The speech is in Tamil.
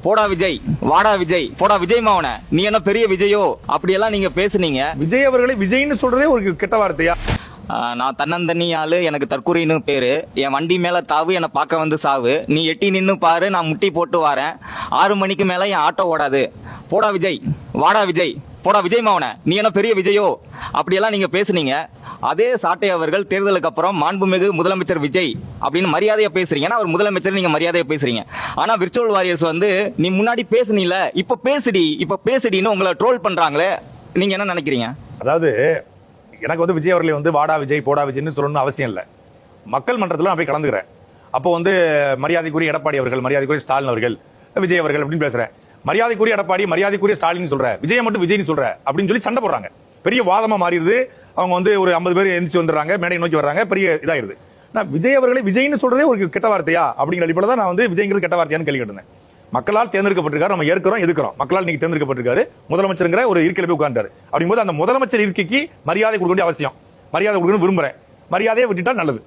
போடா விஜய், வாடா விஜய், போடா விஜய் மாவன, நீ என்ன பெரிய விஜயோ அப்படியெல்லாம் நீங்க பேசுனீங்க. விஜய் அவர்களை விஜய்னு சொல்றதே ஒரு கெட்ட வார்த்தையா? நான் தன்னந்தண்ணி ஆளு, எனக்கு தற்கொலைன்னு பேரு, என் வண்டி மேல தாவு, என்னை பார்க்க வந்து சாவு, நீ எட்டி நின்னு பாரு, நான் முட்டி போட்டு வரேன், 6 மணிக்கு மேல என் ஆட்டோ ஓடாது, போடா விஜய், வாடா விஜய், போடா விஜய் மாவன, நீ என்ன பெரிய விஜயோ அப்படியெல்லாம் நீங்க பேசுனீங்க. அதே சாட்டை அவர்கள் தேர்தலுக்கு அப்புறம் மாண்புமிகு முதலமைச்சர் விஜய் அப்படின்னு மரியாதையா பேசுறீங்க. அவர் முதலமைச்சர், நீங்க மரியாதையா பேசுறீங்க. ஆனா விர்ச்சுவல் வாரியர்ஸ் வந்து நீ முன்னாடி பேசுனீல, இப்ப பேசுடின்னு உங்களை ட்ரோல் பண்றாங்களே, நீங்க என்ன நினைக்கிறீங்க? அதாவது எனக்கு வந்து விஜய் அவர்களை வந்து வாடா விஜய் போடா விஜய்னு சொல்லணும்னு அவசியம் இல்லை. மக்கள் மன்றத்தில் நான் போய் கலந்துக்கிறேன். அப்போ வந்து மரியாதைக்குரிய எடப்பாடி அவர்கள், மரியாதைக்குரிய ஸ்டாலின் அவர்கள், விஜய் அவர்கள் அப்படின்னு பேசுறேன். மரியாதைக்குரிய எடப்பாடி, மரியாதைக்குரிய ஸ்டாலின் சொல்ற, விஜய் மட்டும் விஜய்னு சொல்ற அப்படின்னு சொல்லி சண்டை போடுறாங்க. பெரிய வாதமா மாறிடுது. அவங்க வந்து ஒரு 50 பேர் எந்திரிச்சு வந்துடுறாங்க, மேடை நோக்கி வர்றாங்க, பெரிய இதாயிருது. நான் விஜய் அவர்களை விஜய்னு சொல்றதே ஒரு கெட்ட வார்த்தையா அப்படிங்கிற அடிப்படையில் தான் நான் வந்து விஜய்ங்கிறது கெட்ட வார்த்தையான்னு கேள்வி கேட்டேன். மக்களால் தேர்ந்தெடுக்கப்பட்டிருக்காரு, நம்ம ஏற்கிறோம் எதுக்கிறோம். மக்களால் நீங்க தேர்ந்தெடுக்கப்பட்டிருக்காரு, முதலமைச்சருங்கிற ஒரு இருக்கையில போய் உட்கார்ந்தாரு. அப்படிங்கும்போது அந்த முதலமைச்சர் இருக்கைக்கு மரியாதை கொடுக்க வேண்டிய அவசியம். மரியாதை கொடுக்கணும்னு விரும்புறேன். மரியாதையை விட்டுட்டா நல்லது.